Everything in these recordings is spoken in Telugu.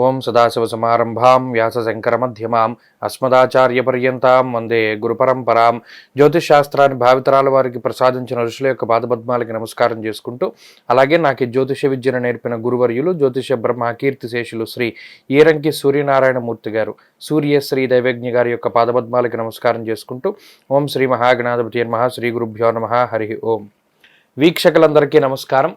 ఓం సదాశివసమారంభాం వ్యాసశంకరమధ్యమాం అస్మదాచార్యపర్యంతాం వందే గురుపరంపరాం. జ్యోతిష్ శాస్త్రాన్ని భావితరాల వారికి ప్రసాదించిన ఋషుల యొక్క పాదపద్మాలకి నమస్కారం చేసుకుంటూ, అలాగే నాకు ఈ జ్యోతిష విద్యను నేర్పిన గురువర్యులు జ్యోతిష బ్రహ్మ కీర్తిశేషులు శ్రీ ఈరంకి సూర్యనారాయణమూర్తి గారు, సూర్యశ్రీ దైవజ్ఞ గారి యొక్క పాదపద్మాలకి నమస్కారం చేసుకుంటూ, ఓం శ్రీ మహాగణాధిపతి నమః, శ్రీ గురుభ్యో నమః, హరి ఓం. వీక్షకులందరికీ నమస్కారం.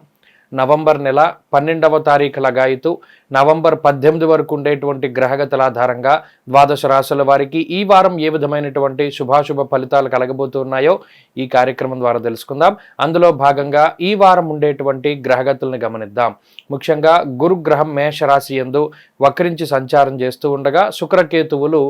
నవంబర్ నెల 12వ తారీఖు లగాయితూ నవంబర్ 18 వరకు ఉండేటువంటి గ్రహగతుల ఆధారంగా ద్వాదశ రాశుల వారికి ఈ వారం ఏ విధమైనటువంటి శుభాశుభ ఫలితాలు కలగబోతున్నాయో ఈ కార్యక్రమం ద్వారా తెలుసుకుందాం. అందులో భాగంగా ఈ వారం ఉండేటువంటి గ్రహగతులను గమనిద్దాం. ముఖ్యంగా గురుగ్రహం మేషరాశి యందు వక్రించి సంచారం చేస్తూ ఉండగా, శుక్రకేతువులు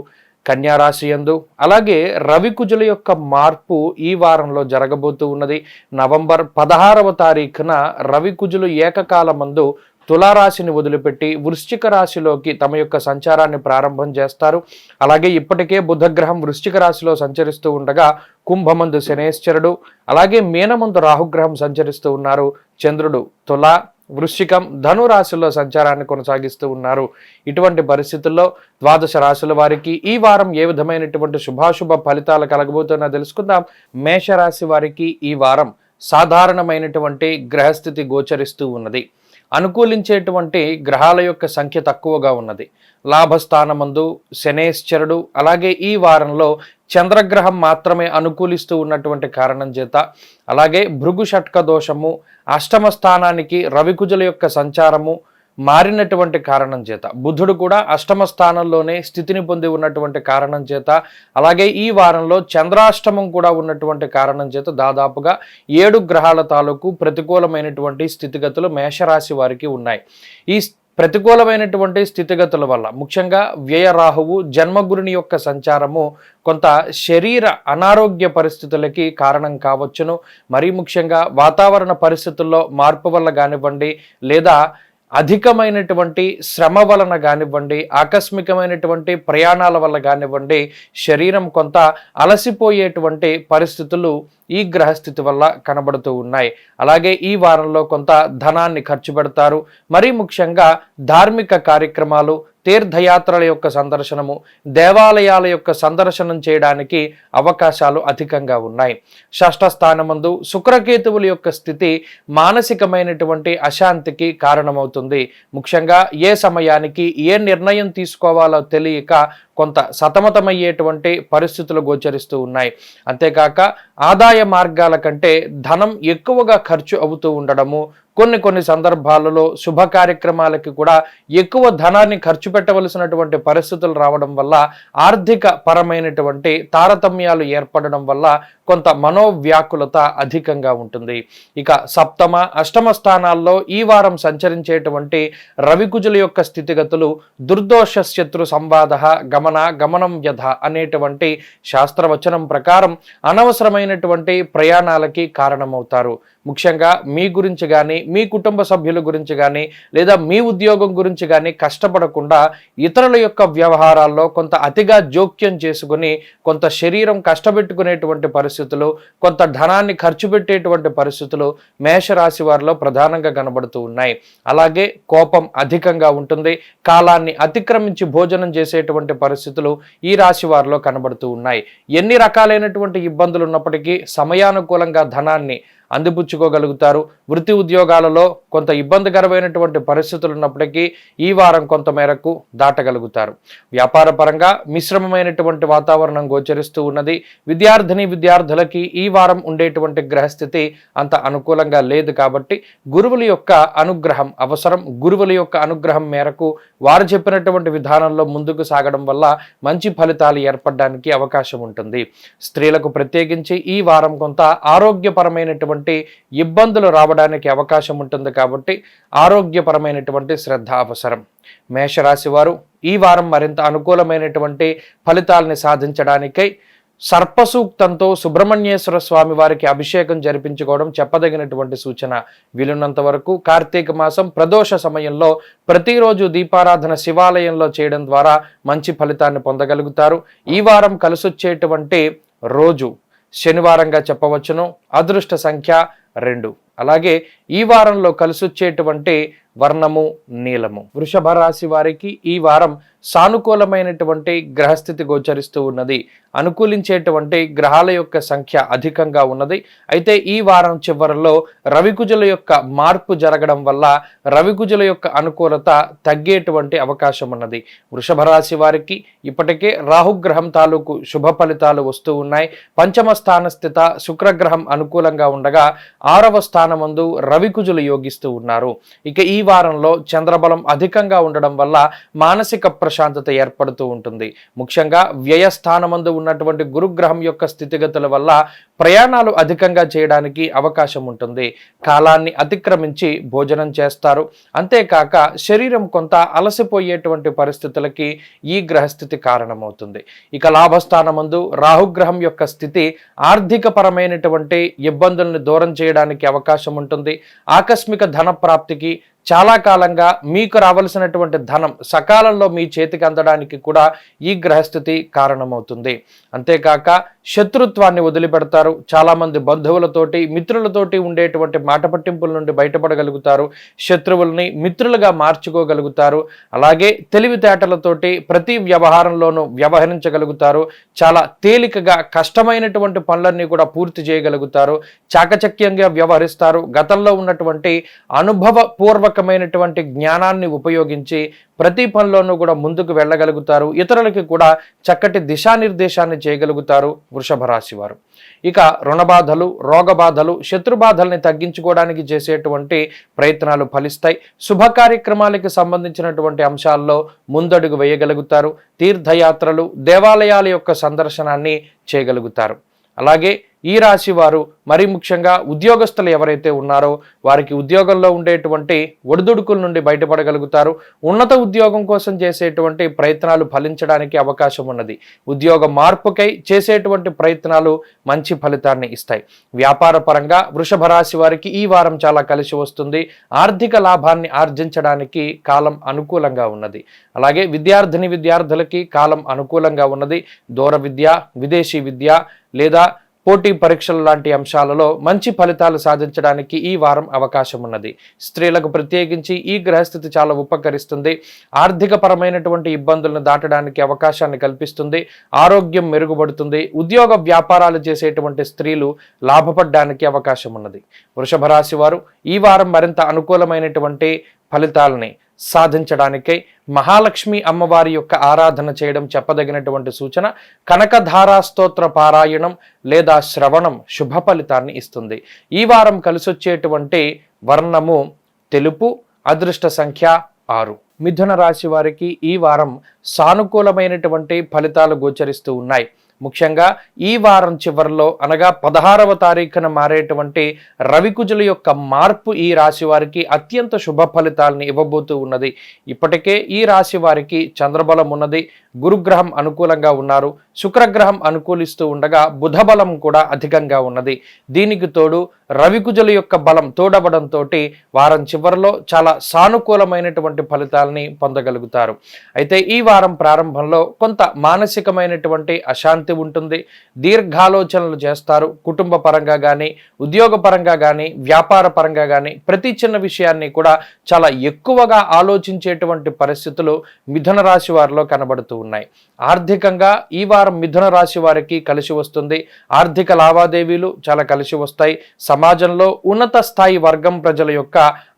కన్యారాశి యందు, అలాగే రవికుజుల యొక్క మార్పు ఈ వారంలో జరగబోతూ ఉన్నది. నవంబర్ 16వ తారీఖున రవికుజులు ఏకకాలమందు తులారాశిని వదిలిపెట్టి వృశ్చిక రాశిలోకి తమ యొక్క సంచారాన్ని ప్రారంభం చేస్తారు. అలాగే ఇప్పటికే బుధగ్రహం వృశ్చిక రాశిలో సంచరిస్తూ ఉండగా, కుంభమందు శనేశ్వరుడు, అలాగే మీనమందు రాహుగ్రహం సంచరిస్తూ ఉన్నారు. చంద్రుడు తులా, వృశ్చికం, ధను రాశుల్లో సంచారాన్ని కొనసాగిస్తూ ఉన్నారు. ఇటువంటి పరిస్థితుల్లో ద్వాదశ రాశుల వారికి ఈ వారం ఏ విధమైనటువంటి శుభాశుభ ఫలితాలు కలగబోతున్నా తెలుసుకుందాం. మేషరాశి వారికి ఈ వారం సాధారణమైనటువంటి గ్రహస్థితి గోచరిస్తూ ఉన్నది. అనుకూలించేటువంటి గ్రహాల యొక్క సంఖ్య తక్కువగా ఉన్నది. లాభస్థానమందు శనేశ్వరుడు, అలాగే ఈ వారంలో చంద్రగ్రహం మాత్రమే అనుకూలిస్తూ ఉన్నటువంటి కారణం చేత, అలాగే భృగు షట్క దోషము, అష్టమ స్థానానికి రవికుజుల యొక్క సంచారము మారినటువంటి కారణం చేత, బుధుడు కూడా అష్టమ స్థానంలోనే స్థితిని పొంది ఉన్నటువంటి కారణం చేత, అలాగే ఈ వారంలో చంద్రాష్టమం కూడా ఉన్నటువంటి కారణం చేత దాదాపుగా 7 గ్రహాల తాలూకు ప్రతికూలమైనటువంటి స్థితిగతులు మేషరాశి వారికి ఉన్నాయి. ఈ ప్రతికూలమైనటువంటి స్థితిగతుల వల్ల ముఖ్యంగా వ్యయ రాహువు, జన్మగురుని యొక్క సంచారము కొంత శరీర అనారోగ్య పరిస్థితులకి కారణం కావచ్చును. మరీ ముఖ్యంగా వాతావరణ పరిస్థితుల్లో మార్పు వల్ల కానివ్వండి, లేదా అధికమైనటువంటి శ్రమ వలన కానివ్వండి, ఆకస్మికమైనటువంటి ప్రయాణాల వల్ల కానివ్వండి, శరీరం కొంత అలసిపోయేటువంటి పరిస్థితులు ఈ గ్రహస్థితి వల్ల కనబడుతూ ఉన్నాయి. అలాగే ఈ వారంలో కొంత ధనాన్ని ఖర్చు పెడతారు. మరీ ముఖ్యంగా ధార్మిక కార్యక్రమాలు, తీర్థయాత్రల యొక్క సందర్శనము, దేవాలయాల యొక్క సందర్శనం చేయడానికి అవకాశాలు అధికంగా ఉన్నాయి. షష్ఠ స్థానమందు శుక్రకేతువుల యొక్క స్థితి మానసికమైనటువంటి అశాంతికి కారణమవుతుంది. ముఖ్యంగా ఏ సమయానికి ఏ నిర్ణయం తీసుకోవాలో తెలియక కొంత సతమతమయ్యేటువంటి పరిస్థితులు గోచరిస్తూ ఉన్నాయి. అంతేకాక ఆదాయ మార్గాల కంటే ధనం ఎక్కువగా ఖర్చు అవుతూ ఉండడము, కొన్ని సందర్భాలలో శుభ కార్యక్రమాలకి కూడా ఎక్కువ ధనాన్ని ఖర్చు పెట్టవలసినటువంటి పరిస్థితులు రావడం వల్ల ఆర్థిక పరమైనటువంటి తారతమ్యాలు ఏర్పడడం వల్ల కొంత మనోవ్యాకులత అధికంగా ఉంటుంది. ఇక సప్తమ, అష్టమ స్థానాల్లో ఈ వారం సంచరించేటువంటి రవికుజుల యొక్క స్థితిగతులు దుర్దోష శత్రు సంవాద గమనం యథ అనేటువంటి శాస్త్రవచనం ప్రకారం అనవసరమైనటువంటి ప్రయాణాలకి కారణమవుతారు. ముఖ్యంగా మీ గురించి కానీ, మీ కుటుంబ సభ్యుల గురించి కానీ, లేదా మీ ఉద్యోగం గురించి కానీ కష్టపడకుండా ఇతరుల యొక్క వ్యవహారాల్లో కొంత అతిగా జోక్యం చేసుకుని కొంత శరీరం కష్టపెట్టుకునేటువంటి పరిస్థితులు, కొంత ధనాన్ని ఖర్చు పెట్టేటువంటి పరిస్థితులు మేషరాశి వారిలో ప్రధానంగా కనబడుతూ ఉన్నాయి. అలాగే కోపం అధికంగా ఉంటుంది. కాలాన్ని అతిక్రమించి భోజనం చేసేటువంటి పరిస్థితులు ఈ రాశి వారిలో కనబడుతూ ఉన్నాయి. ఎన్ని రకాలైనటువంటి ఇబ్బందులు ఉన్నప్పటికీ సమయానుకూలంగా ధనాన్ని అందిపుచ్చుకోగలుగుతారు. వృత్తి ఉద్యోగాలలో కొంత ఇబ్బందికరమైనటువంటి పరిస్థితులు ఉన్నప్పటికీ ఈ వారం కొంత మేరకు దాటగలుగుతారు. వ్యాపార పరంగా మిశ్రమమైనటువంటి వాతావరణం గోచరిస్తూ ఉన్నది. విద్యార్థులకి ఈ వారం ఉండేటువంటి గ్రహస్థితి అంత అనుకూలంగా లేదు కాబట్టి గురువుల యొక్క అనుగ్రహం అవసరం. గురువుల యొక్క అనుగ్రహం మేరకు వారు చెప్పినటువంటి విధానంలో ముందుకు సాగడం వల్ల మంచి ఫలితాలు ఏర్పడడానికి అవకాశం ఉంటుంది. స్త్రీలకు ప్రత్యేకించి ఈ వారం కొంత ఆరోగ్యపరమైనటువంటి ఇబ్బందులు రావడానికి అవకాశం ఉంటుంది కాబట్టి ఆరోగ్యపరమైనటువంటి శ్రద్ధ అవసరం. మేషరాశి వారు ఈ వారం మరింత అనుకూలమైనటువంటి ఫలితాలని సాధించడానికై సర్పసూక్తంతో సుబ్రహ్మణ్యేశ్వర స్వామి వారికి అభిషేకం జరిపించుకోవడం చెప్పదగినటువంటి సూచన. వీలున్నంత వరకు కార్తీక మాసం ప్రదోష సమయంలో ప్రతిరోజు దీపారాధన శివాలయంలో చేయడం ద్వారా మంచి ఫలితాన్ని పొందగలుగుతారు. ఈ వారం కలిసొచ్చేటువంటి రోజు శనివారంగా చెప్పవచ్చును. అదృష్ట సంఖ్య 2. అలాగే ఈ వారంలో కలిసొచ్చేటువంటి వర్ణము నీలము. వృషభ రాశి వారికి ఈ వారం సానుకూలమైనటువంటి గ్రహస్థితి గోచరిస్తూ ఉన్నది. అనుకూలించేటువంటి గ్రహాల యొక్క సంఖ్య అధికంగా ఉన్నది. అయితే ఈ వారం చివరిలో రవికుజుల యొక్క మార్పు జరగడం వల్ల రవికుజుల యొక్క అనుకూలత తగ్గేటువంటి అవకాశం ఉన్నది. వృషభ రాశి వారికి ఇప్పటికే రాహుగ్రహం తాలూకు శుభ ఫలితాలు వస్తూ ఉన్నాయి. పంచమ స్థాన స్థిత శుక్రగ్రహం అనుకూలంగా ఉండగా 6వ స్థానమందు రవికుజులు యోగిస్తూ ఉన్నారు. ఇక ఈ వారంలో చంద్రబలం అధికంగా ఉండడం వల్ల మానసిక ప్రశాంతత ఏర్పడుతూ ఉంటుంది. ముఖ్యంగా వ్యయస్థానమందు ఉన్నటువంటి గురుగ్రహం యొక్క స్థితిగతుల వల్ల ప్రయాణాలు అధికంగా చేయడానికి అవకాశం ఉంటుంది. కాలాన్ని అతిక్రమించి భోజనం చేస్తారు. అంతేకాక శరీరం కొంత అలసిపోయేటువంటి పరిస్థితులకి ఈ గ్రహస్థితి కారణమవుతుంది. ఇక లాభస్థానమందు రాహుగ్రహం యొక్క స్థితి ఆర్థిక పరమైనటువంటి ఇబ్బందుల్ని దూరం చేయడానికి అవకాశం ఉంటుంది. ఆకస్మిక ధన ప్రాప్తికి, చాలా కాలంగా మీకు రావలసినటువంటి ధనం సకాలంలో మీ చేతికి అందడానికి కూడా ఈ గ్రహస్థితి కారణమవుతుంది. అంతేకాక శత్రుత్వాన్ని వదిలిపెడతారు. చాలామంది బంధువులతోటి మిత్రులతోటి ఉండేటువంటి మాట పట్టింపుల నుండి బయటపడగలుగుతారు. శత్రువుల్ని మిత్రులుగా మార్చుకోగలుగుతారు. అలాగే తెలివితేటలతోటి ప్రతి వ్యవహారంలోనూ వ్యవహరించగలుగుతారు. చాలా తేలికగా కష్టమైనటువంటి పనులన్నీ కూడా పూర్తి చేయగలుగుతారు. చాకచక్యంగా వ్యవహరిస్తారు. గతంలో ఉన్నటువంటి అనుభవపూర్వకమైనటువంటి జ్ఞానాన్ని ఉపయోగించి ప్రతి పనిలోనూ కూడా ముందుకు వెళ్ళగలుగుతారు. ఇతరులకి కూడా చక్కటి దిశానిర్దేశాన్ని చేయగలుగుతారు వృషభ రాశి వారు. ఇక రుణబాధలు, రోగబాధలు, శత్రుబాధల్ని తగ్గించుకోవడానికి చేసేటువంటి ప్రయత్నాలు ఫలిస్తాయి. శుభ కార్యక్రమాలకు సంబంధించినటువంటి అంశాల్లో ముందడుగు వేయగలుగుతారు. తీర్థయాత్రలు, దేవాలయాల యొక్క సందర్శనాన్ని చేయగలుగుతారు. అలాగే ఈ రాశి వారు మరి ముఖ్యంగా ఉద్యోగస్తులు ఎవరైతే ఉన్నారో వారికి ఉద్యోగంలో ఉండేటువంటి ఒడిదుడుకుల నుండి బయటపడగలుగుతారు. ఉన్నత ఉద్యోగం కోసం చేసేటువంటి ప్రయత్నాలు ఫలించడానికి అవకాశం ఉన్నది. ఉద్యోగ మార్పుకై చేసేటువంటి ప్రయత్నాలు మంచి ఫలితాన్ని ఇస్తాయి. వ్యాపార పరంగా వృషభ రాశి వారికి ఈ వారం చాలా కలిసి వస్తుంది. ఆర్థిక లాభాన్ని ఆర్జించడానికి కాలం అనుకూలంగా ఉన్నది. అలాగే విద్యార్థులకి కాలం అనుకూలంగా ఉన్నది. దూర విద్య, విదేశీ విద్య లేదా పోటీ పరీక్షలు లాంటి అంశాలలో మంచి ఫలితాలు సాధించడానికి ఈ వారం అవకాశం ఉన్నది. స్త్రీలకు ప్రత్యేకించి ఈ గ్రహస్థితి చాలా ఉపకరిస్తుంది. ఆర్థిక పరమైనటువంటి ఇబ్బందులను దాటడానికి అవకాశాన్ని కల్పిస్తుంది. ఆరోగ్యం మెరుగుపడుతుంది. ఉద్యోగ వ్యాపారాలు చేసేటువంటి స్త్రీలు లాభపడడానికి అవకాశం ఉన్నది. వృషభ రాశి వారు ఈ వారం మరింత అనుకూలమైనటువంటి ఫలితాలని సాధించడానికై మహాలక్ష్మి అమ్మవారి యొక్క ఆరాధన చేయడం చెప్పదగినటువంటి సూచన. కనకధారా స్తోత్ర పారాయణం లేదా శ్రవణం శుభ ఫలితాన్ని ఇస్తుంది. ఈ వారం కలిసొచ్చేటువంటి వర్ణము తెలుపు. అదృష్ట సంఖ్య 6. మిథున రాశి వారికి ఈ వారం సానుకూలమైనటువంటి ఫలితాలు గోచరిస్తూ ఉన్నాయి. ముఖ్యంగా ఈ వారం చివరిలో అనగా 16వ తారీఖున మారేటువంటి రవికుజుల యొక్క మార్పు ఈ రాశి వారికి అత్యంత శుభ ఫలితాలను ఇవ్వబోతూ ఉన్నది. ఇప్పటికే ఈ రాశి వారికి చంద్రబలం ఉన్నది. గురుగ్రహం అనుకూలంగా ఉన్నారు. శుక్రగ్రహం అనుకూలిస్తూ ఉండగా బుధ బలం కూడా అధికంగా ఉన్నది. దీనికి తోడు రవికుజుల యొక్క బలం తోడవడంతో వారం చివరిలో చాలా సానుకూలమైనటువంటి ఫలితాలని పొందగలుగుతారు. అయితే ఈ వారం ప్రారంభంలో కొంత మానసికమైనటువంటి అశాంతి ఉంటుంది. దీర్ఘాలోచనలు చేస్తారు. కుటుంబ పరంగా కానీ, ఉద్యోగ పరంగా కానీ, వ్యాపార పరంగా కానీ ప్రతి చిన్న విషయాన్ని కూడా చాలా ఎక్కువగా ఆలోచించేటువంటి పరిస్థితులు మిథున రాశి వారిలో కనబడుతూ ఉన్నాయి. ఆర్థికంగా ఈ వారం మిథున రాశి వారికి కలిసి వస్తుంది. ఆర్థిక లావాదేవీలు చాలా కలిసి వస్తాయి. సమాజంలో ఉన్నత స్థాయి వర్గం ప్రజల యొక్క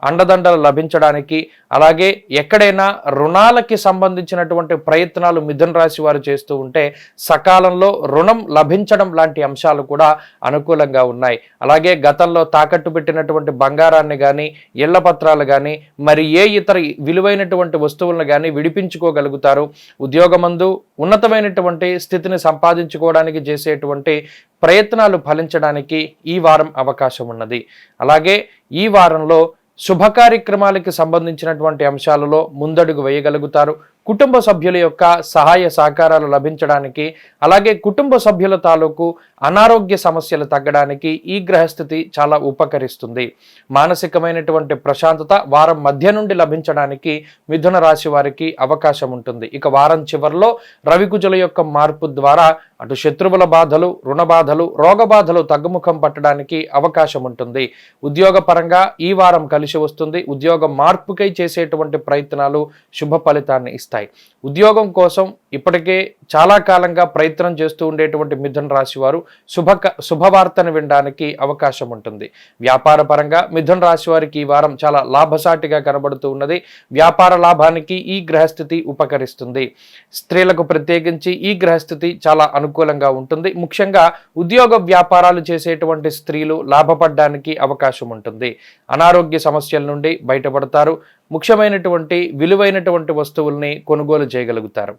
అండదండలు లభించడానికి, అలాగే ఎక్కడైనా రుణాలకి సంబంధించినటువంటి ప్రయత్నాలు మిథున రాశి వారు చేస్తూ ఉంటే సకాలంలో రుణం లభించడం లాంటి అంశాలు కూడా అనుకూలంగా ఉన్నాయి. అలాగే గతంలో తాకట్టు పెట్టినటువంటి బంగారాన్ని కానీ, ఇళ్ల పత్రాలు కానీ, మరి ఏ ఇతర విలువైనటువంటి వస్తువులను కానీ విడిపించుకోగలుగుతారు. ఉద్యోగమందు ఉన్నతమైనటువంటి స్థితిని సంపాదించుకోవడానికి చేసేటువంటి ప్రయత్నాలు ఫలించడానికి ఈ వారం అవకాశం ఉన్నది. అలాగే ఈ వారంలో శుభ కార్యక్రమాలకి సంబంధించినటువంటి అంశాలలో ముందడుగు వేయగలుగుతారు. కుటుంబ సభ్యుల యొక్క సహాయ సహకారాలు లభించడానికి, అలాగే కుటుంబ సభ్యుల తాలూకు అనారోగ్య సమస్యలు తగ్గడానికి ఈ గ్రహస్థితి చాలా ఉపకరిస్తుంది. మానసికమైనటువంటి ప్రశాంతత వారం మధ్య నుండి లభించడానికి మిథున రాశి వారికి అవకాశం ఉంటుంది. ఇక వారం చివరిలో రవికుజుల యొక్క మార్పు ద్వారా అటు శత్రువుల బాధలు, రుణ బాధలు, రోగ బాధలు తగ్గుముఖం పట్టడానికి అవకాశం ఉంటుంది. ఉద్యోగ పరంగా ఈ వారం కలిసి వస్తుంది. ఉద్యోగ మార్పుకై చేసేటువంటి ప్రయత్నాలు శుభ ఫలితాన్ని ఇస్తాయి. ఉద్యోగం కోసం ఇప్పటికే చాలా కాలంగా ప్రయత్నం చేస్తూ ఉండేటువంటి మిథున రాశి వారు శుభవార్తను వినడానికి అవకాశం ఉంటుంది. వ్యాపార పరంగా మిథున రాశి వారికి ఈ వారం చాలా లాభసాటిగా కనబడుతూ ఉన్నది. వ్యాపార లాభానికి ఈ గ్రహస్థితి ఉపకరిస్తుంది. స్త్రీలకు ప్రత్యేకించి ఈ గ్రహస్థితి చాలా అనుకూలంగా ఉంటుంది. ముఖ్యంగా ఉద్యోగ వ్యాపారాలు చేసేటువంటి స్త్రీలు లాభపడడానికి అవకాశం ఉంటుంది. అనారోగ్య సమస్యల నుండి బయటపడతారు. ముఖ్యమైనటువంటి విలువైనటువంటి వస్తువుల్ని కొనుగోలు చేయగలుగుతారు.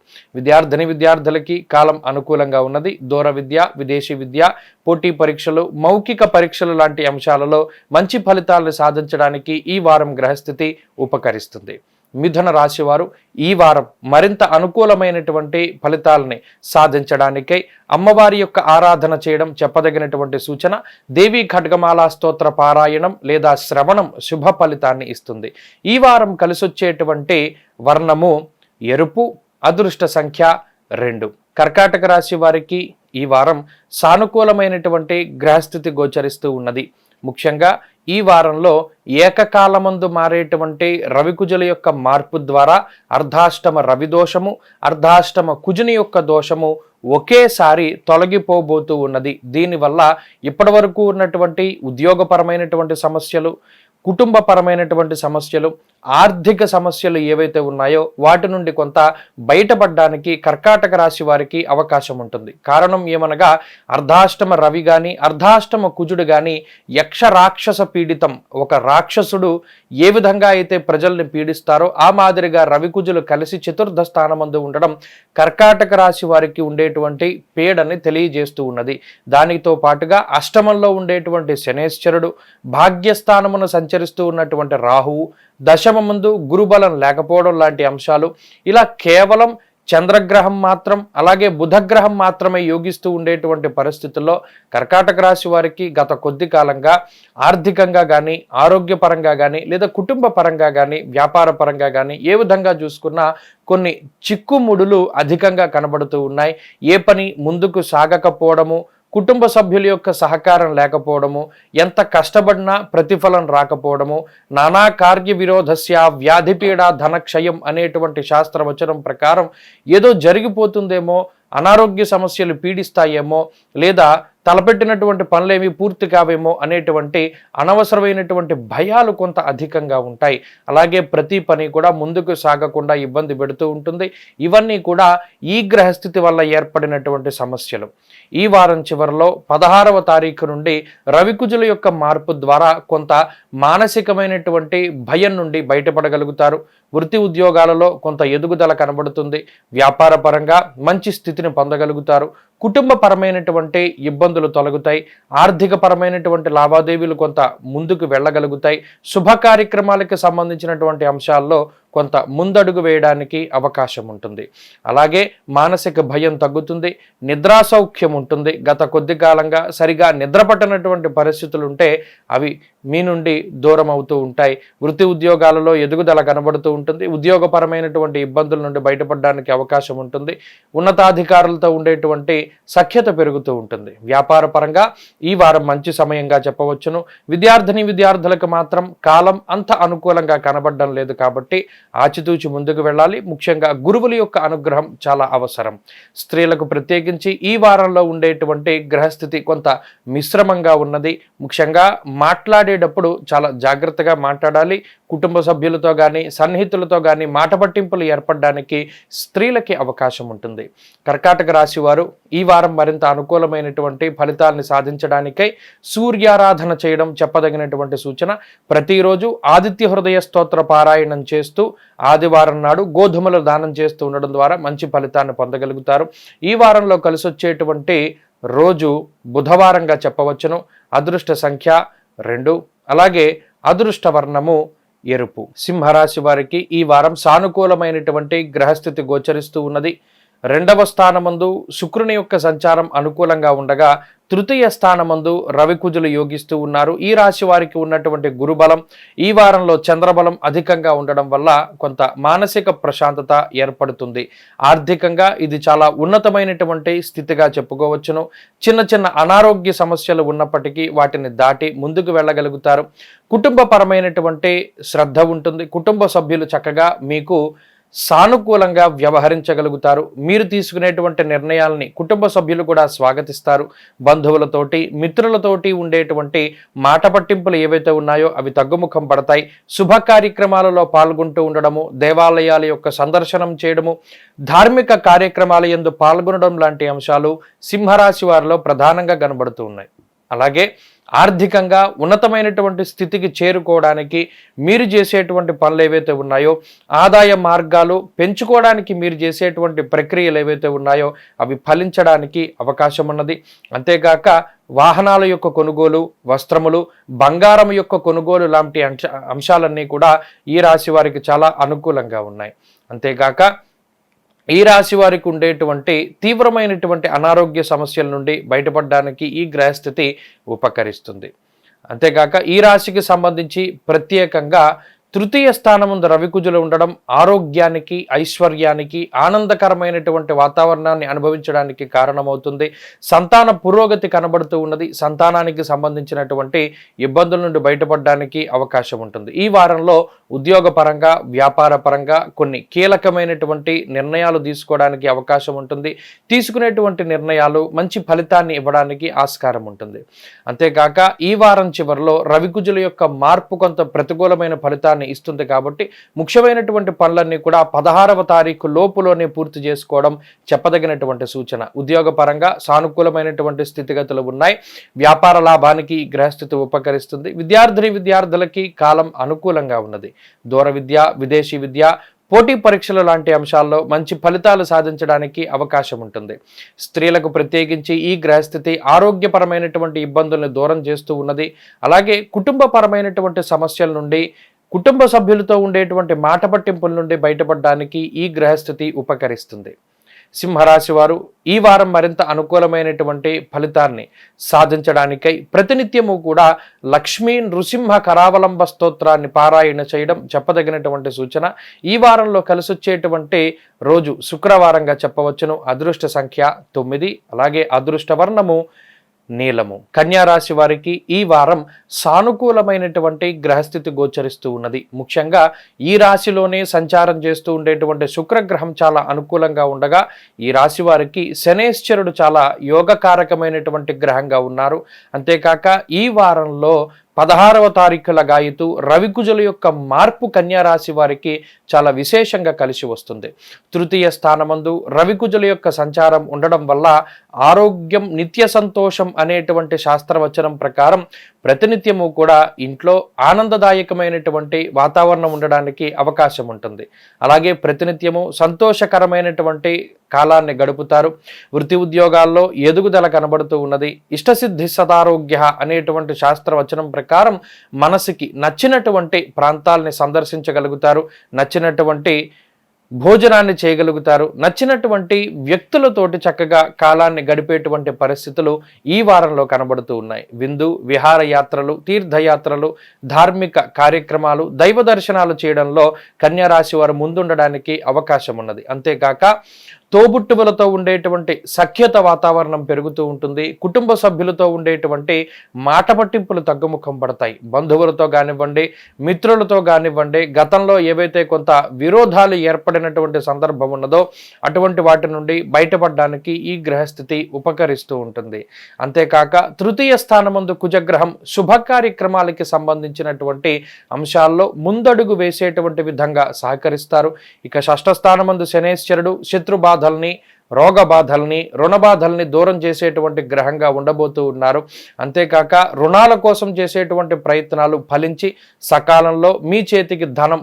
విద్యార్థులకి కాలం అనుకూలంగా ఉన్నది. దూర విద్య, విదేశీ విద్య, పోటీ పరీక్షలు, మౌఖిక పరీక్షలు లాంటి అంశాలలో మంచి ఫలితాలను సాధించడానికి ఈ వారం గ్రహస్థితి ఉపకరిస్తుంది. మిథున రాశి వారు ఈ వారం మరింత అనుకూలమైనటువంటి ఫలితాలని సాధించడానికై అమ్మవారి యొక్క ఆరాధన చేయడం చెప్పదగినటువంటి సూచన. దేవి ఖడ్గమాల స్తోత్ర పారాయణం లేదా శ్రవణం శుభ ఫలితాన్ని ఇస్తుంది. ఈ వారం కలిసొచ్చేటువంటి వర్ణము ఎరుపు, అదృష్ట సంఖ్య 2. కర్కాటక రాశి వారికి ఈ వారం సానుకూలమైనటువంటి గ్రహస్థితి గోచరిస్తూ ఉన్నది. ముఖ్యంగా ఈ వారంలో ఏకకాలమందు మారేటువంటి రవికుజుల యొక్క మార్పు ద్వారా అర్ధాష్టమ రవి దోషము, అర్ధాష్టమ కుజుని యొక్క దోషము ఒకేసారి తొలగిపోబోతూ ఉన్నది. దీనివల్ల ఇప్పటి వరకు ఉన్నటువంటి ఉద్యోగపరమైనటువంటి సమస్యలు, కుటుంబపరమైనటువంటి సమస్యలు, ఆర్థిక సమస్యలు ఏవైతే ఉన్నాయో వాటి నుండి కొంత బయటపడడానికి కర్కాటక రాశి వారికి అవకాశం ఉంటుంది. కారణం ఏమనగా అర్ధాష్టమ రవి కానీ అర్ధాష్టమ కుజుడు కానీ యక్ష రాక్షస పీడితం. ఒక రాక్షసుడు ఏ విధంగా అయితే ప్రజల్ని పీడిస్తారో ఆ మాదిరిగా రవి కుజులు కలిసి చతుర్థ స్థానమందు ఉండడం కర్కాటక రాశి వారికి ఉండేటువంటి పీడని తెలియజేస్తూ ఉన్నది. దానితో పాటుగా అష్టమంలో ఉండేటువంటి శనేశ్వరుడు, భాగ్యస్థానమును సంచరిస్తూ ఉన్నటువంటి రాహువు, దశమమందు గురుబలం లేకపోవడం లాంటి అంశాలు, ఇలా కేవలం చంద్రగ్రహం మాత్రం అలాగే బుధగ్రహం మాత్రమే యోగిస్తూ ఉండేటువంటి పరిస్థితుల్లో కర్కాటక రాశి వారికి గత కొద్ది కాలంగా ఆర్థికంగా కానీ, ఆరోగ్యపరంగా కానీ, లేదా కుటుంబ పరంగా కానీ, వ్యాపార పరంగా కానీ ఏ విధంగా చూసుకున్నా కొన్ని చిక్కుముడులు అధికంగా కనబడుతూ ఉన్నాయి. ఏ పని ముందుకు సాగకపోవడము, కుటుంబ సభ్యుల యొక్క సహకారం లేకపోవడము, ఎంత కష్టపడినా ప్రతిఫలం రాకపోవడము, నానా కార్య విరోధస్య వ్యాధిపీడ ధనక్షయం అనేటువంటి శాస్త్రవచనం ప్రకారం ఏదో జరిగిపోతుందేమో, అనారోగ్య సమస్యలు పీడిస్తాయేమో, లేదా తలపెట్టినటువంటి పనులేమి పూర్తి కావేమో అనేటువంటి అనవసరమైనటువంటి భయాలు కొంత అధికంగా ఉంటాయి. అలాగే ప్రతి పని కూడా ముందుకు సాగకుండా ఇబ్బంది పెడుతూ ఉంటుంది. ఇవన్నీ కూడా ఈ గ్రహస్థితి వల్ల ఏర్పడినటువంటి సమస్యలు. ఈ వారం చివరిలో 16వ తారీఖు నుండి రవికుజుల యొక్క మార్పు ద్వారా కొంత మానసికమైనటువంటి భయం నుండి బయటపడగలుగుతారు. వృత్తి ఉద్యోగాలలో కొంత ఎదుగుదల కనబడుతుంది. వ్యాపార పరంగా మంచి స్థితిని పొందగలుగుతారు. కుటుంబ పరమైనటువంటి ఇబ్బందులు తొలగుతాయి. ఆర్థిక పరమైనటువంటి లావాదేవీలు కొంత ముందుకు వెళ్ళగలుగుతాయి. శుభ కార్యక్రమాలకు సంబంధించినటువంటి అంశాల్లో కొంత ముందడుగు వేయడానికి అవకాశం ఉంటుంది. అలాగే మానసిక భయం తగ్గుతుంది. నిద్రా సౌఖ్యం ఉంటుంది. గత కొద్ది కాలంగా సరిగా నిద్రపట్టనటువంటి పరిస్థితులు ఉంటే అవి మీ నుండి దూరం అవుతూ ఉంటాయి. వృత్తి ఉద్యోగాలలో ఎదుగుదల కనబడుతూ ఉంటుంది. ఉద్యోగపరమైనటువంటి ఇబ్బందుల నుండి బయటపడడానికి అవకాశం ఉంటుంది. ఉన్నతాధికారులతో ఉండేటువంటి సఖ్యత పెరుగుతూ ఉంటుంది. వ్యాపార పరంగా ఈ వారం మంచి సమయంగా చెప్పవచ్చును. విద్యార్థులకు మాత్రం కాలం అంత అనుకూలంగా కనబడడం లేదు కాబట్టి ఆచితూచి ముందుకు వెళ్ళాలి. ముఖ్యంగా గురువుల యొక్క అనుగ్రహం చాలా అవసరం. స్త్రీలకు ప్రత్యేకించి ఈ వారంలో ఉండేటువంటి గ్రహస్థితి కొంత మిశ్రమంగా ఉన్నది. ముఖ్యంగా మాట్లాడేటప్పుడు చాలా జాగ్రత్తగా మాట్లాడాలి. కుటుంబ సభ్యులతో కానీ, సన్నిహితులతో కానీ మాట పట్టింపులు ఏర్పడడానికి స్త్రీలకి అవకాశం ఉంటుంది. కర్కాటక రాశి వారు ఈ వారం మరింత అనుకూలమైనటువంటి ఫలితాలను సాధించడానికై సూర్యారాధన చేయడం చెప్పదగినటువంటి సూచన. ప్రతిరోజు ఆదిత్య హృదయ స్తోత్ర పారాయణం చేస్తూ ఆదివారం నాడు గోధుమలు దానం చేస్తూ ఉండడం ద్వారా మంచి ఫలితాన్ని పొందగలుగుతారు. ఈ వారంలో కలిసొచ్చేటువంటి రోజు బుధవారంగా చెప్పవచ్చును. అదృష్ట సంఖ్య 2. అలాగే అదృష్ట వర్ణము ఎరుపు. సింహరాశి వారికి ఈ వారం సానుకూలమైనటువంటి గ్రహస్థితి గోచరిస్తూ ఉన్నది. 2వ స్థానమందు శుక్రుని యొక్క సంచారం అనుకూలంగా ఉండగా తృతీయ స్థానమందు రవికుజులు యోగిస్తూ ఉన్నారు. ఈ రాశి వారికి ఉన్నటువంటి గురుబలం, ఈ వారంలో చంద్రబలం అధికంగా ఉండడం వల్ల కొంత మానసిక ప్రశాంతత ఏర్పడుతుంది. ఆర్థికంగా ఇది చాలా ఉన్నతమైనటువంటి స్థితిగా చెప్పుకోవచ్చును. చిన్న చిన్న అనారోగ్య సమస్యలు ఉన్నప్పటికీ వాటిని దాటి ముందుకు వెళ్ళగలుగుతారు. కుటుంబపరమైనటువంటి శ్రద్ధ ఉంటుంది. కుటుంబ సభ్యులు చక్కగా మీకు సానుకూలంగా వ్యవహరించగలుగుతారు. మీరు తీసుకునేటువంటి నిర్ణయాలని కుటుంబ సభ్యులు కూడా స్వాగతిస్తారు. బంధువులతోటి, మిత్రులతోటి ఉండేటువంటి మాట పట్టింపులు ఏవైతే ఉన్నాయో అవి తగ్గుముఖం పడతాయి. శుభ కార్యక్రమాలలో పాల్గొంటూ ఉండడము, దేవాలయాల యొక్క సందర్శనం చేయడము, ధార్మిక కార్యక్రమాల యందు పాల్గొనడం లాంటి అంశాలు సింహరాశి వారిలో ప్రధానంగా కనబడుతూ ఉన్నాయి. అలాగే ఆర్థికంగా ఉన్నతమైనటువంటి స్థితికి చేరుకోవడానికి మీరు చేసేటువంటి పనులు ఏవైతే ఉన్నాయో, ఆదాయ మార్గాలు పెంచుకోవడానికి మీరు చేసేటువంటి ప్రక్రియలు ఏవైతే ఉన్నాయో అవి ఫలించడానికి అవకాశం ఉన్నది. అంతేగాక వాహనాల యొక్క కొనుగోలు, వస్త్రములు, బంగారం యొక్క కొనుగోలు లాంటి అంశాలన్నీ కూడా ఈ రాశి వారికి చాలా అనుకూలంగా ఉన్నాయి. అంతేగాక ఈ రాశి వారికి ఉండేటువంటి తీవ్రమైనటువంటి అనారోగ్య సమస్యల నుండి బయటపడడానికి ఈ గ్రహస్థితి ఉపకరిస్తుంది. అంతేకాక ఈ రాశికి సంబంధించి ప్రత్యేకంగా తృతీయ స్థానముందు రవికుజులు ఉండడం ఆరోగ్యానికి, ఐశ్వర్యానికి, ఆనందకరమైనటువంటి వాతావరణాన్ని అనుభవించడానికి కారణమవుతుంది. సంతాన పురోగతి కనబడుతూ ఉన్నది. సంతానానికి సంబంధించినటువంటి ఇబ్బందుల నుండి బయటపడడానికి అవకాశం ఉంటుంది. ఈ వారంలో ఉద్యోగపరంగా, వ్యాపార పరంగా కొన్ని కీలకమైనటువంటి నిర్ణయాలు తీసుకోవడానికి అవకాశం ఉంటుంది. తీసుకునేటువంటి నిర్ణయాలు మంచి ఫలితాన్ని ఇవ్వడానికి ఆస్కారం ఉంటుంది. అంతేకాక ఈ వారం చివరిలో రవికుజుల యొక్క మార్పు కొంత ప్రతికూలమైన ఫలితాన్ని ఇస్తుంది. కాబట్టి ముఖ్యమైనటువంటి పనులన్నీ కూడా 16వ తారీఖు లోపులోనే పూర్తి చేసుకోవడం చెప్పదగినటువంటి సూచన. ఉద్యోగపరంగా సానుకూలమైనటువంటి స్థితిగతులు ఉన్నాయి. వ్యాపార లాభానికి గ్రహస్థితి ఉపకరిస్తుంది. విద్యార్థులకి కాలం అనుకూలంగా ఉన్నది. దూర విద్య, విదేశీ విద్య, పోటీ పరీక్షలు లాంటి అంశాల్లో మంచి ఫలితాలు సాధించడానికి అవకాశం ఉంటుంది. స్త్రీలకు ప్రత్యేకించి ఈ గ్రహస్థితి ఆరోగ్యపరమైనటువంటి ఇబ్బందుల్ని దూరం చేస్తూ ఉన్నది. అలాగే కుటుంబపరమైనటువంటి సమస్యల నుండి, కుటుంబ సభ్యులతో ఉండేటువంటి మాట పట్టింపుల నుండి బయటపడడానికి ఈ గ్రహస్థితి ఉపకరిస్తుంది. సింహరాశి వారు ఈ వారం మరింత అనుకూలమైనటువంటి ఫలితాన్ని సాధించడానికై ప్రతినిత్యము కూడా లక్ష్మీ నృసింహ కరావలంబ స్తోత్రాన్ని పారాయణ చేయడం చెప్పదగినటువంటి సూచన. ఈ వారంలో కలిసొచ్చేటువంటి రోజు శుక్రవారంగా చెప్పవచ్చును. అదృష్ట సంఖ్య 9, అలాగే అదృష్ట వర్ణము నీలము. కన్యారాశి వారికి ఈ వారం సానుకూలమైనటువంటి గ్రహస్థితి గోచరిస్తూ ఉన్నది. ముఖ్యంగా ఈ రాశిలోనే సంచారం చేస్తూ ఉండేటువంటి శుక్రగ్రహం చాలా అనుకూలంగా ఉండగా ఈ రాశి వారికి శనేశ్వరుడు చాలా యోగకారకమైనటువంటి గ్రహంగా ఉన్నారు. అంతేకాక ఈ వారంలో 16వ తారీఖుల గాయతు రవికుజుల యొక్క మార్పు కన్యారాశి వారికి చాలా విశేషంగా కలిసి వస్తుంది. తృతీయ స్థానమందు రవికుజుల యొక్క సంచారం ఉండడం వల్ల ఆరోగ్యం, నిత్య సంతోషం అనేటువంటి శాస్త్రవచనం ప్రకారం ప్రతినిత్యము కూడా ఇంట్లో ఆనందదాయకమైనటువంటి వాతావరణం ఉండడానికి అవకాశం ఉంటుంది. అలాగే ప్రతినిత్యము సంతోషకరమైనటువంటి కాలాన్ని గడుపుతారు. వృత్తి ఉద్యోగాల్లో ఎదుగుదల కనబడుతూ ఉన్నది. ఇష్టసిద్ధి సదారోగ్య అనేటువంటి శాస్త్రవచనం ప్రకారం మనసుకి నచ్చినటువంటి ప్రాంతాలని సందర్శించగలుగుతారు. నచ్చినటువంటి భోజనాన్ని చేయగలుగుతారు. నచ్చినటువంటి వ్యక్తులతోటి చక్కగా కాలాన్ని గడిపేటువంటి పరిస్థితులు ఈ వారంలో కనబడుతూ ఉన్నాయి. విందు విహారయాత్రలు, తీర్థయాత్రలు, ధార్మిక కార్యక్రమాలు, దైవ దర్శనాలు చేయడంలో కన్యారాశి వారు ముందుండడానికి అవకాశం ఉన్నది. అంతేకాక తోబుట్టువులతో ఉండేటువంటి సఖ్యత వాతావరణం పెరుగుతూ ఉంటుంది. కుటుంబ సభ్యులతో ఉండేటువంటి మాట పట్టింపులు తగ్గుముఖం పడతాయి. బంధువులతో కానివ్వండి, మిత్రులతో కానివ్వండి, గతంలో ఏవైతే కొంత విరోధాలు ఏర్పడినటువంటి సందర్భం ఉన్నదో అటువంటి వాటి నుండి బయటపడడానికి ఈ గ్రహస్థితి ఉపకరిస్తూ ఉంటుంది. అంతేకాక తృతీయ స్థానమందు కుజగ్రహం శుభ కార్యక్రమాలకి సంబంధించినటువంటి అంశాల్లో ముందడుగు వేసేటువంటి విధంగా సహకరిస్తారు. ఇక షష్ఠ స్థానమందు శనేశ్వరుడు శత్రు బాధల్ని, రోగ బాధల్ని, రుణ బాధల్ని దూరం చేసేటువంటి గ్రహంగా ఉండబోతూ ఉన్నారు. అంతేకాక రుణాల కోసం చేసేటువంటి ప్రయత్నాలు ఫలించి సకాలంలో మీ చేతికి ధనం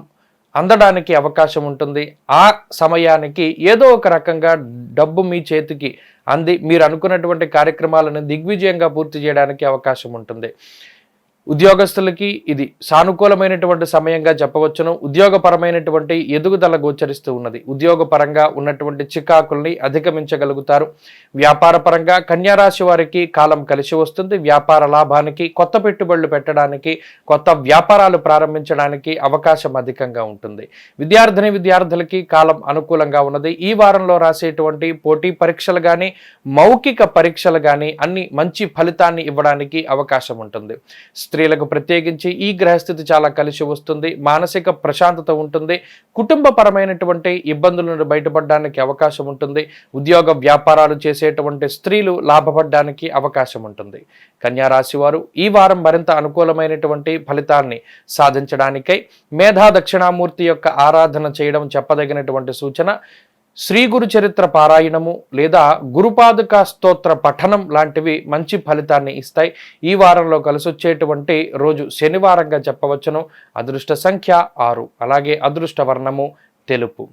అందడానికి అవకాశం ఉంటుంది. ఆ సమయానికి ఏదో ఒక రకంగా డబ్బు మీ చేతికి అంది మీరు అనుకున్నటువంటి కార్యక్రమాలను దిగ్విజయంగా పూర్తి చేయడానికి అవకాశం ఉంటుంది. ఉద్యోగస్తులకి ఇది సానుకూలమైనటువంటి సమయంగా చెప్పవచ్చును. ఉద్యోగపరమైనటువంటి ఎదుగుదల గోచరిస్తూ ఉన్నది. ఉద్యోగపరంగా ఉన్నటువంటి చికాకుల్ని అధిగమించగలుగుతారు. వ్యాపార పరంగా కన్యారాశి వారికి కాలం కలిసి వస్తుంది. వ్యాపార లాభానికి, కొత్త పెట్టుబడులు పెట్టడానికి, కొత్త వ్యాపారాలు ప్రారంభించడానికి అవకాశం అధికంగా ఉంటుంది. విద్యార్థులకి కాలం అనుకూలంగా ఉన్నది. ఈ వారంలో రాసేటువంటి పోటీ పరీక్షలు కానీ, మౌఖిక పరీక్షలు కానీ అన్ని మంచి ఫలితాన్ని ఇవ్వడానికి అవకాశం ఉంటుంది. స్త్రీలకు ప్రత్యేకించి ఈ గ్రహస్థితి చాలా కలిసి వస్తుంది. మానసిక ప్రశాంతత ఉంటుంది. కుటుంబపరమైనటువంటి ఇబ్బందుల నుండి బయటపడడానికి అవకాశం ఉంటుంది. ఉద్యోగ వ్యాపారాలు చేసేటువంటి స్త్రీలు లాభపడడానికి అవకాశం ఉంటుంది. కన్యా రాశి వారు ఈ వారం మరింత అనుకూలమైనటువంటి ఫలితాన్ని సాధించడానికై మేధా దక్షిణామూర్తి యొక్క ఆరాధన చేయడం చెప్పదగినటువంటి సూచన. శ్రీ గురు చరిత్ర పారాయణము లేదా గురుపాదుక స్తోత్ర పఠనం లాంటివి మంచి ఫలితాన్ని ఇస్తాయి. ఈ వారంలో కలిసొచ్చేటువంటి రోజు శనివారంగా చెప్పవచ్చును. అదృష్ట సంఖ్య 6, అలాగే అదృష్ట వర్ణము తెలుపు.